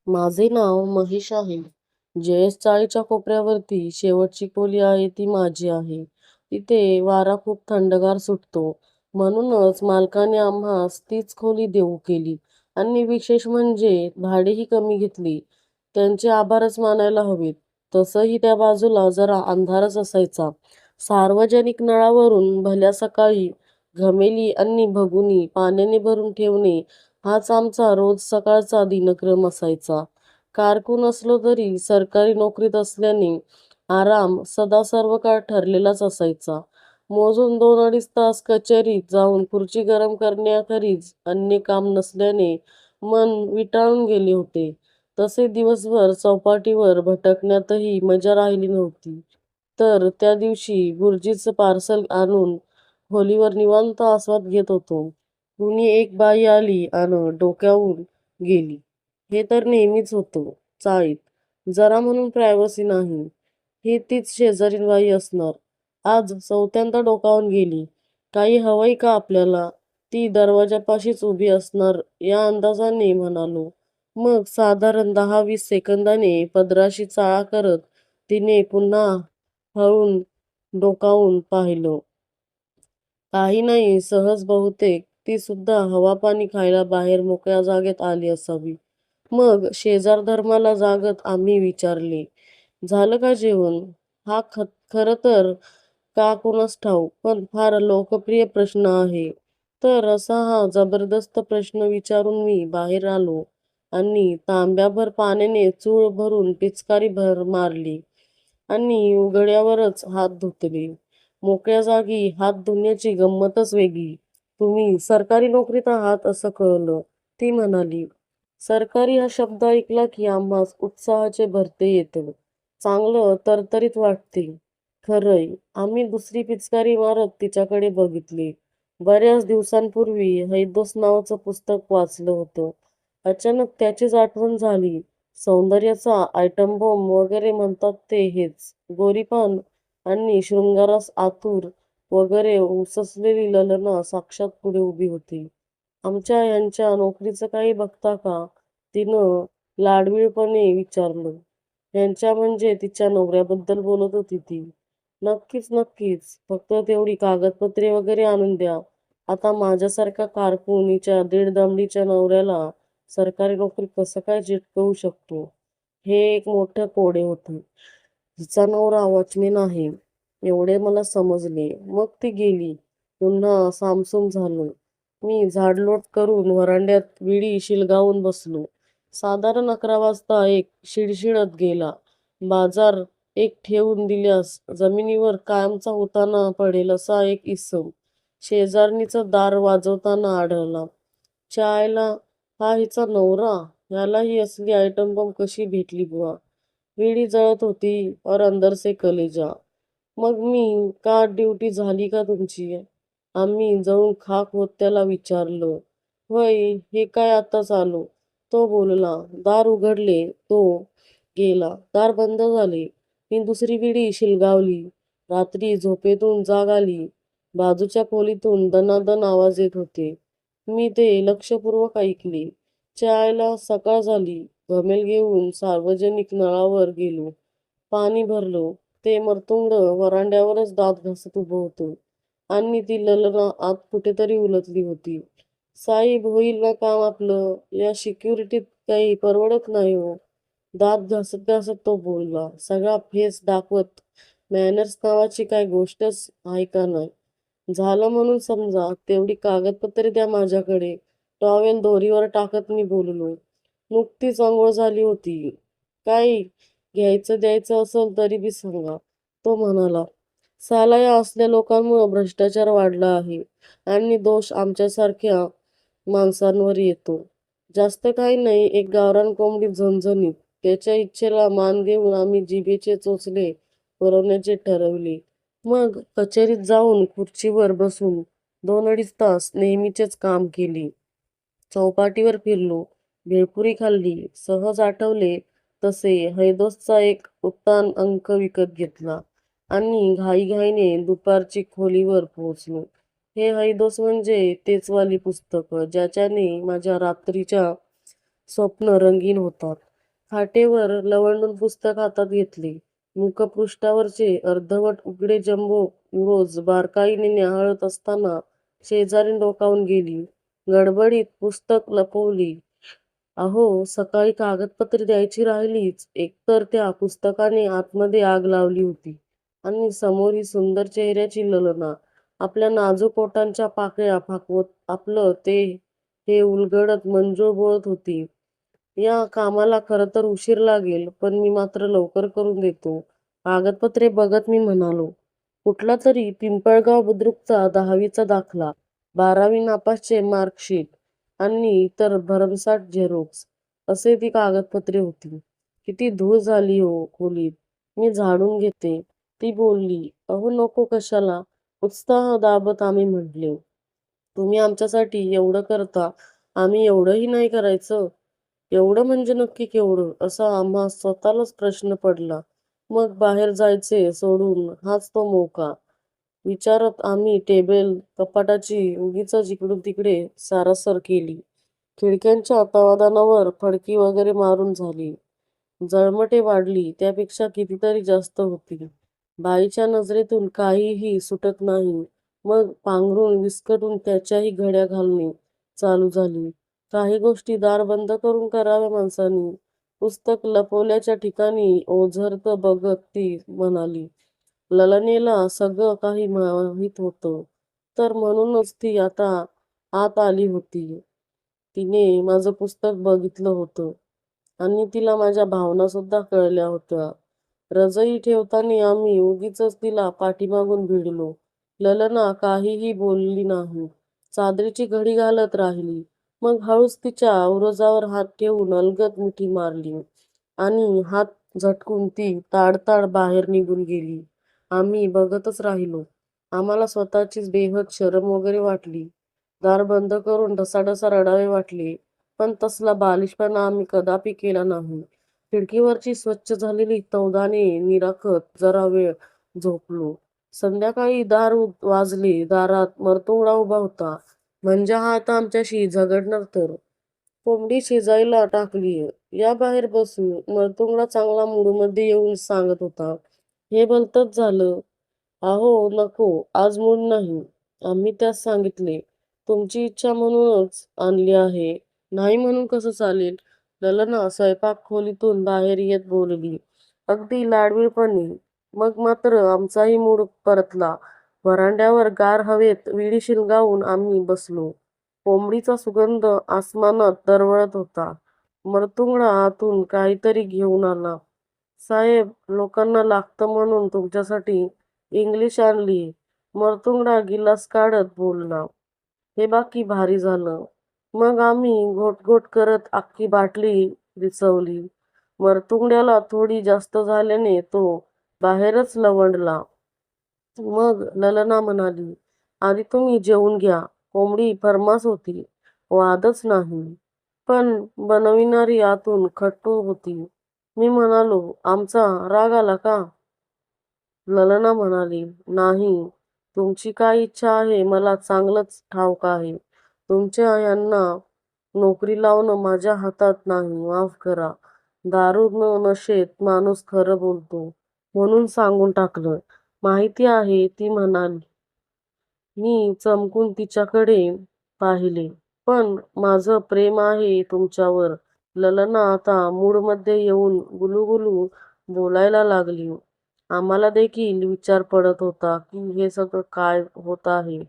माझे नाव महेश आहे. जयस चाळीच्या कोपऱ्यावरती शेवटची खोली आहे ती माझी आहे. तिथे वारा खूप थंडगार सुटतो. म्हणूनच मालकाने आम्हास तीच खोली देऊ केली आणि विशेष म्हणजे भाडेही कमी घेतली. त्यांचे आभारच मानायला हवेत. तसंही त्या बाजूला जरा अंधारच असायचा. सार्वजनिक नळावरून भल्या सकाळी घमेली आणि भगुनी पाण्याने भरून ठेवणे हाच आमचा रोज सकाळचा दिनक्रम असायचा. कारकून असलो तरी सरकारी नोकरीत असल्याने आराम सदा सर्व काळ ठरलेलाच असायचा. मोजून 2-2.5 तास कचेरीत जाऊन खुर्ची गरम करण्याखेरीज अन्य काम नसल्याने मन विटाळून गेले होते. तसे दिवसभर चौपाटीवर भटकण्यातही मजा राहिली नव्हती. तर त्या दिवशी गुरुजीचं पार्सल आणून खोलीवर निवांत आस्वाद घेत होतो. कुणी एक बाई आली आणि डोक्यावून गेली. हे तर नेहमीच होतं चाळीत. जरा म्हणून प्रायव्हसी नाही. ही तीच शेजारील बाई असणार. आज चौथ्यांदा डोकावून गेली. काही हवंय का आपल्याला? ती दरवाजापाशीच उभी असणार या अंदाजाने म्हणालो. मग साधारण 10-20 सेकंदाने पदराशी चाळा करत तिने पुन्हा हळून डोकावून पाहिलं. काही नाही, सहज बहुतेक ती सुद्धा हवा-पाणी खायला बाहेर मोकळ्या जागेत आली असावी. मग शेजारधर्माला जागत आम्ही विचारले, झालं का जेवण? हा खरं तर का कुणास ठाऊक, पण फार लोकप्रिय प्रश्न आहे. तर असा हा जबरदस्त प्रश्न विचारून मी बाहेर आलो आणि तांब्याभर पाण्याने चूळ भरून पिचकारी भर मारली आणि उघड्यावरच हात धुतले. मोकळ्या जागी हात धुण्याची गंमतच वेगळी. तुम्ही सरकारी नोकरीत आहात असं कळलं, ती म्हणाली. सरकारी हा शब्द ऐकला की आम्हास उत्साहाचे भरते येतं. चांगलं तरतरीत वाटते. खरंय, आम्ही दुसरी पिचकारी मारत तिच्याकडे बघितले. बऱ्याच दिवसांपूर्वी हैदोस नावाचं पुस्तक वाचलं होतं. अचानक त्याचीच आठवण झाली. सौंदर्याचा आयटम बॉम्ब वगैरे म्हणतात ते हेच. गोरीपान आणि शृंगारास आतुर वगैरे उससलेली ललना साक्षात पुढे उभी होती. आमच्या यांच्या नोकरीचं काही बघता का? तिनं लाडवीळपणे विचारलं. यांच्या म्हणजे तिच्या नवऱ्याबद्दल बोलत होती ती. नक्कीच नक्कीच, फक्त तेवढी कागदपत्रे वगैरे आणून द्या. आता माझ्यासारखा कारकून हिच्या दीड दमडीच्या नवऱ्याला सरकारी नोकरी कसं काय चिटकवू शकतो? हे एक मोठं कोडे होते. हिचा नवरा वॉचमॅन आहे एवढे मला समजले. मग ती गेली. पुन्हा सामसूम झालं. मी झाडलोट करून व्हरांड्यात विडी शिलगावून बसलो. साधारण 11 वाजता एक शिडशिडत गेला. बाजार एक ठेवून दिल्यास जमिनीवर कायमचा उताना पडेल असा एक इसम शेजारणीचं दार वाजवताना आढळला. चायला हा हिचा नवरा? ह्याला ही असली आयटम बॉम्ब कशी भेटली बुवा? विडी जळत होती और अंदर से कलेजा. मग मी का ड्युटी झाली का तुमची? आम्ही जळून खाक होत त्याला विचारलं. होय, हे काय आताच आलो, तो बोलला. दार उघडले, तो गेला. दार बंद झाले. मी दुसरी विडी शिलगावली. रात्री झोपेतून जाग आली. बाजूच्या खोलीतून दणादण आवाज येत होते. मी ते लक्षपूर्वक ऐकले. चायला सकाळ झाली. घमेल घेऊन सार्वजनिक नळावर गेलो. पाणी भरलं. ते मर्तुंड व्हरांड्यावरच दात घासत उभं होतं आणि ती ललना आत कुठेतरी उलटली होती. साहेब, होईल ना काम आपलं? या सिक्युरिटीत काही परवडत नाही हो. दात घासत घासत तो बोलला. सगळा फेस दाखवत. मॅनर्स नावाची काय गोष्टच आहे का नाही? झालं म्हणून समजा. तेवढी कागदपत्रे द्या माझ्याकडे. टॉवेल दोरीवर टाकत मी बोललो. नुकतीच अंघोळ झाली होती. काय घ्यायचं द्यायचं असेल तरी बी सांगा, तो म्हणाला. साला या असल्या लोकांमुळं भ्रष्टाचार वाढला आहे आणि दोष आमच्यासारख्या माणसांवर येतो. जास्त काही नाही, एक गावरान कोंबडी झणझणीत. त्याच्या इच्छेला मान देऊन आम्ही जिभेचे चोचले पुरवण्याचे ठरवले. मग कचेरीत जाऊन खुर्चीवर बसून 2-2.5 तास नेहमीचेच काम केले. चौपाटीवर फिरलो. भेळपुरी खाल्ली. सहज आठवले तसे हैदोसचा एक उत्तान अंक विकत घेतला आणि घाईघाईने दुपारची खोलीवर पोहोचलो. हे हैदोस म्हणजे तेचवाली पुस्तकं ज्याच्याने माझ्या रात्रीच्या स्वप्न रंगीन होतात. खाटेवर लवंडून पुस्तक हातात घेतले. मुखपृष्ठावरचे अर्धवट उघडे जंबो रोज बारकाईने न्याहाळत असताना शेजारी डोकावून गेली. गडबडीत पुस्तक लपवली. अहो, सकाळी कागदपत्रे द्यायची राहिलीच. एकतर त्या पुस्तकाने आतमध्ये आग लावली होती आणि समोर ही सुंदर चेहऱ्याची ललना आपल्या नाजूक ओठांच्या पाकळ्या फाकवत आपलं ते हे उलगडत मंजूळ बोलत होती. या कामाला खरं तर उशीर लागेल, पण मी मात्र लवकर करून देतो. कागदपत्रे बघत मी म्हणालो. कुठला तरी पिंपळगाव बुद्रुकचा 10वीचा दाखला, 12वी नापासचे मार्कशीट आणि इतर भरमसाठ झेरॉक्स असे ती कागदपत्रे होती. किती धूळ झाली हो खोलीत. मी झाडून घेते. ती बोलली. अहो नको कशाला. उत्साह दाबत आम्ही म्हटले. तुम्ही आमच्यासाठी एवढं करता, आम्ही एवढंही नाही करायचं? एवढं म्हणजे नक्की केवढं, असा आम्हा स्वतःलाच प्रश्न पडला. मग बाहेर जायचे सोडून हाच तो मौका विचारत आम्ही टेबल कपाटाची उगीचच इकडून तिकडे सारासर केली. खिडक्यांच्या तवादानावर फडकी वगैरे मारून झाली. जळमटे वाढली त्यापेक्षा कितीतरी जास्त होती. बाईच्या नजरेतून काहीही सुटत नाही. मग पांघरून विस्कटून त्याच्याही घड्या घालणे चालू झाली. काही गोष्टी दार बंद करून कराव्या माणसांनी. पुस्तक लपवल्याच्या ठिकाणी ओझरत बघत ती म्हणाली. ललनेला सगळं काही माहीत होतं, तर म्हणूनच ती आता आत आली होती. तिने माझं पुस्तक बघितलं होतं आणि तिला माझ्या भावना सुद्धा कळल्या होत्या. रजई ठेवताना आम्ही उगीचच तिला पाठीमागून भिडलो. ललना काहीही बोलली नाही. चादरीची घडी घालत राहिली. मग हळूच तिच्या उरोजावर हात ठेवून अलगद मिठी मारली आणि हात झटकून ती ताडताड बाहेर निघून गेली. आम्ही बघतच राहिलो. आम्हाला स्वतःचीच बेहद शरम वगैरे वाटली. दार बंद करून ढसाढसा रडावे वाटले. पण तसला बालिशपणा आम्ही कदापि केला नाही. खिडकीवरची स्वच्छ झालेली तौदाने निराखत जरा वेळ झोपलो. संध्याकाळी दार वाजले. दारात मर्तुंगडा उभा होता. म्हणजे हा आता आमच्याशी झगडणार तर. कोंबडी शिजायला टाकलीय, या बाहेर बसू, मर्तुंगडा चांगला मूडमध्ये येऊन सांगत होता. हे भलतंच झालं. अहो नको, आज मूड नाही. आम्ही त्यास सांगितले. तुमची इच्छा म्हणूनच आणली आहे. नाही म्हणून कसं चालेल? ललना स्वयंपाक खोलीतून बाहेर येत बोलली. अगदी लाडवीपणे. मग मात्र आमचाही मूड परतला. व्हरांड्यावर गार हवेत विडी शिलगावून आम्ही बसलो. कोंबडीचा सुगंध आसमानात दरवळत होता. मर्तुंगडा आतून काहीतरी घेऊन आला. साहेब, लोकांना लागतं म्हणून तुमच्यासाठी इंग्लिश आणली. मर्तुंगडा गिलास काढत बोलला. हे बाकी भारी झालं. मग आम्ही घोटघोट करत अख्खी बाटली रिचवली. मर्तुंगड्याला थोडी जास्त झाल्याने तो बाहेरच लवंडला. मग ललना म्हणाली. आधी तुम्ही जेवून घ्या. कोंबडी फर्मास होती. वादच नाही. पण बनविणारी आतून खट्टू होती. मी म्हणालो, आमचा राग आला का? ललना म्हणाली. नाही. तुमची काय इच्छा आहे मला चांगलंच ठाऊक आहे. तुमच्या यांना नोकरी लावणं माझ्या हातात नाही. माफ करा. दारू नशेत माणूस खरं बोलतो म्हणून सांगून टाकलं. माहिती आहे, ती म्हणाली. मी चमकून तिच्याकडे पाहिले. पण माझं प्रेम आहे तुमच्यावर. ललना आता मूडमध्ये येऊन गुलूगुलू बोलायला लागली. आम्हाला देखील विचार पडत होता की हे सगळं काय होत आहे.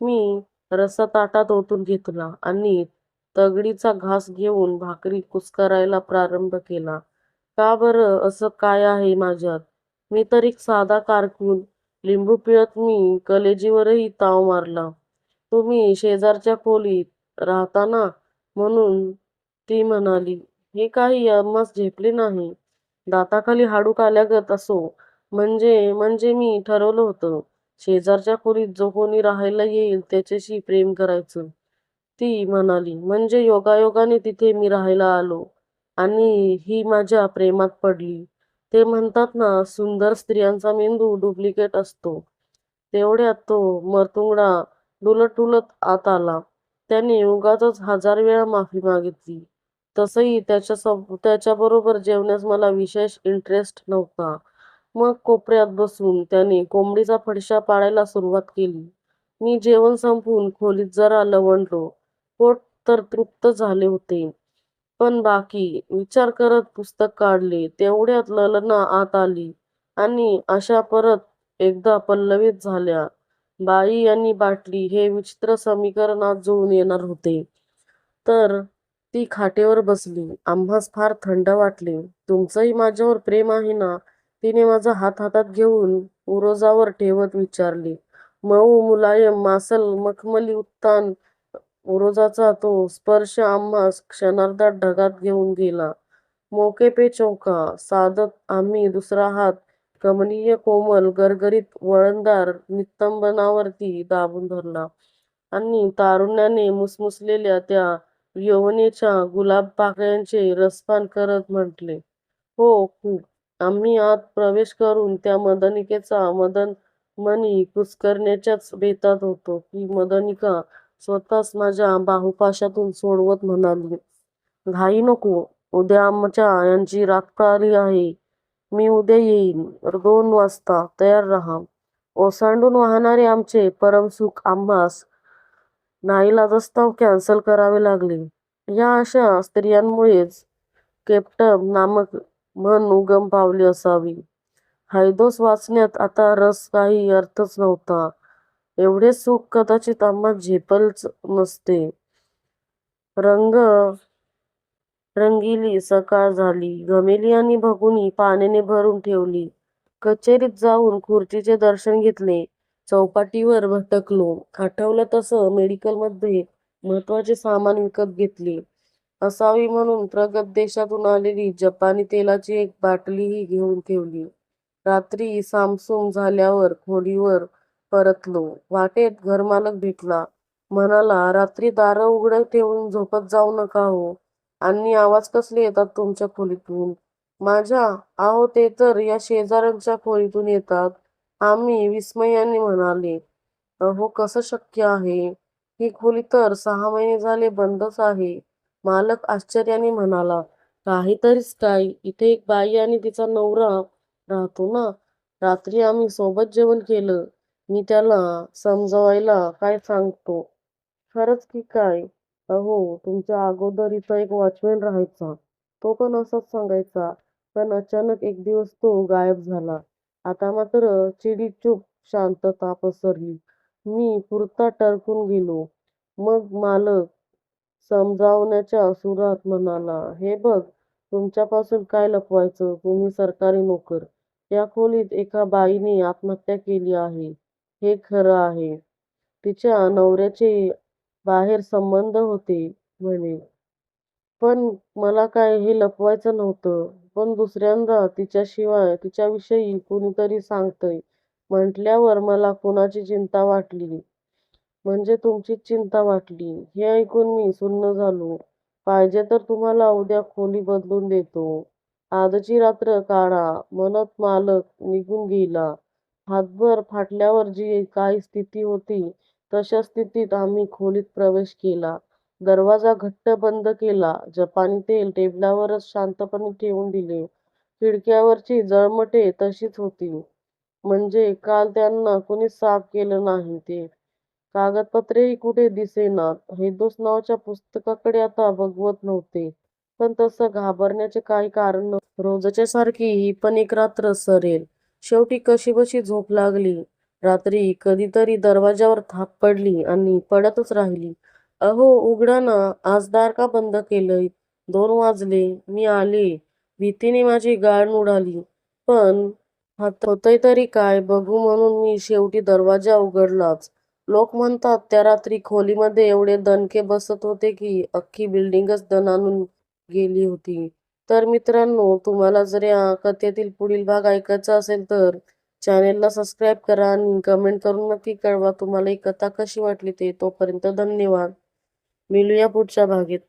मी रस्सा ताटात ओतून घेतला आणि तगडीचा घास घेऊन भाकरी कुस्करायला प्रारंभ केला. का बरं असं काय आहे माझ्यात? मी तर एक साधा कारकून. लिंबू पिळत मी कलेजीवरही ताव मारला. तुम्ही शेजारच्या खोलीत राहता ना, म्हणून, ती म्हणाली. हे काही आम्हास झेपले नाही. दाताखाली हाडूक आल्यागत असो. म्हणजे मी ठरवलं होतं. शेजारच्या खोलीत जो कोणी राहायला येईल त्याच्याशी प्रेम करायचं. ती म्हणाली. म्हणजे योगायोगाने तिथे मी राहायला आलो आणि ही माझ्या प्रेमात पडली. ते म्हणतात ना, सुंदर स्त्रियांचा मेंदू डुप्लिकेट असतो. तेवढ्यात तो मर्तुंगडा डुलत डुलत आत आला. त्याने उगाचच 1000 वेळा माफी मागितली. तसंही त्याच्याबरोबर जेवण्यास मला विशेष इंटरेस्ट नव्हता. मग कोपऱ्यात बसून त्याने कोंबडीचा फडशा पाडायला सुरुवात केली. मी जेवण संपवून खोलीत जरा लवंडलो. पोट तर तृप्त झाले होते. पण बाकी विचार करत पुस्तक काढले. तेवढ्यात ललना आत आली आणि आशा परत एकदा पल्लवित झाल्या. बाई आणि बाटली हे विचित्र समीकरण आज जुळून येणार होते. तर ती खाटेवर बसली. आम्हास फार थंड वाटले. तुमचंही माझ्यावर प्रेम आहे ना? तिने माझा हात हातात घेऊन उरोजावर ठेवत विचारले. मऊ मुलायम मासल मखमली उत्तान उरोजाचा तो स्पर्श आम्हास क्षणार्धात ढगात घेऊन गेला. मौके पे चौका साधत आम्ही दुसरा हात कमनीय कोमल गरगरीत वळणदार नितंबनावरती दाबून धरला आणि तारुण्याने मुसमुसलेल्या त्या यवनेच्या गुलाब पाकळ्यांचे रसपान करत म्हटले, हो खूप. आम्ही आत प्रवेश करून त्या मदनिकेचा मनी कुस्करण्याच्याच बेतात होतो की मदनिका स्वतःच माझ्या बाहुपाशातून सोडवत म्हणाली, घाई नको. उद्या आमच्या यांची रात्र आली आहे. मी उद्या येईन. 2 वाजता तयार राहा. ओसांडून वाहणारे आमचे परमसुख आम्हास नाईलाजास्तव कॅन्सल करावे लागले. या अशा स्त्रियांमुळेच केप्टम नामक म्हण उगम पावली असावी. हैदोस वाचण्यात आता रस काही अर्थच नव्हता. एवढे सुख कदाचित आम्हा झेपलच नसते. रंगिली सकाळ झाली. घमेली आणि भगुनी पाण्याने भरून ठेवली. कचेरीत जाऊन खुर्चीचे दर्शन घेतले. चौपाटीवर भटकलो. आठवलं तसं मेडिकलमध्ये महत्वाचे सामान विकत घेतले. असावी म्हणून प्रगत देशातून आलेली जपानी तेलाची एक बाटलीही घेऊन ठेवली. रात्री सामसूम झाल्यावर खोलीवर परतलो. वाटेत घरमालक भेटला. म्हणाला, रात्री दारं उघडं ठेवून झोपत जाऊ नका हो. आणि आवाज कसले येतात तुमच्या खोलीतून? माझ्या? अहो ते तर या शेजाऱ्यांच्या खोलीतून येतात. आम्ही विस्मयाने म्हणाले. अहो कसं शक्य आहे? ही खोली तर 6 महिने झाले बंदच आहे. मालक आश्चर्याने म्हणाला, काहीतरीच काय. इथे एक बाई आणि तिचा नवरा राहतो ना. रात्री आम्ही सोबत जेवण केलं. मी त्याला समजवायला काय सांगतो. खरंच की काय? अहो तुमच्या अगोदर इथं एक वॉचमॅन राहायचा. तो पण असंच सांगायचा. पण अचानक एक दिवस तो गायब झाला. आता मात्र चिडीचूप शांतता पसरली. मी पुरता टरकून गेलो. मग मालक समजावण्याच्या सुरात म्हणाला, हे बघ, तुमच्यापासून काय लपवायचं? तुम्ही सरकारी नोकर. या खोलीत एका बाईने आत्महत्या केली आहे. हे खरं आहे. तिच्या नवऱ्याचे बाहेर संबंध होते म्हणे. पण मला काय हे लपवायचं नव्हतं. पण दुसऱ्यांदा तिच्याविषयी कुणीतरी सांगतंय म्हटल्यावर मला कुणाची चिंता वाटली. म्हणजे तुमचीच चिंता वाटली. हे ऐकून मी सुन्न झालो. पाहिजे तर तुम्हाला उद्या खोली बदलून देतो. आजची रात्र काढा म्हणत मालक निघून गेला. हातभर फाटल्यावर जी काही स्थिती होती तशा स्थितीत आम्ही खोलीत प्रवेश केला. दरवाजा घट्ट बंद केला. जपानी तेल टेबलावरच शांतपणे ठेवून दिले. खिडक्यावरची जळमटे तशीच होती. म्हणजे काल त्यांना कुणीच साफ केलं नाही ते. कागदपत्रेही कुठे दिसेनात. हैदोस नावाच्या पुस्तकाकडे आता बघवत नव्हते. पण तसं घाबरण्याचे काही कारण नव्हते. रोजच्या सारखी ही पण एक रात्र सरेल. शेवटी कशीबशी झोप लागली. रात्री कधीतरी दरवाजावर थाप पडली आणि पडतच राहिली. अहो उघडा ना, आज दार का बंद केलंय? 2 वाजले. मी आले. भीतीने माझी गाळ उडाली. पण होतंय तरी काय बघू म्हणून मी शेवटी दरवाजा उघडलाच. लोक म्हणतात त्या रात्री खोलीमध्ये एवढे दणके बसत होते की अख्खी बिल्डिंगच दणाणून गेली होती. तर मित्रांनो, तुम्हाला जर या कथेतील पुढील भाग ऐकायचा असेल तर चॅनेलला सबस्क्राईब करा आणि कमेंट करून नक्की कळवा तुम्हाला ही कथा कशी वाटली ते. तोपर्यंत धन्यवाद. मिळूया पुढच्या भागात.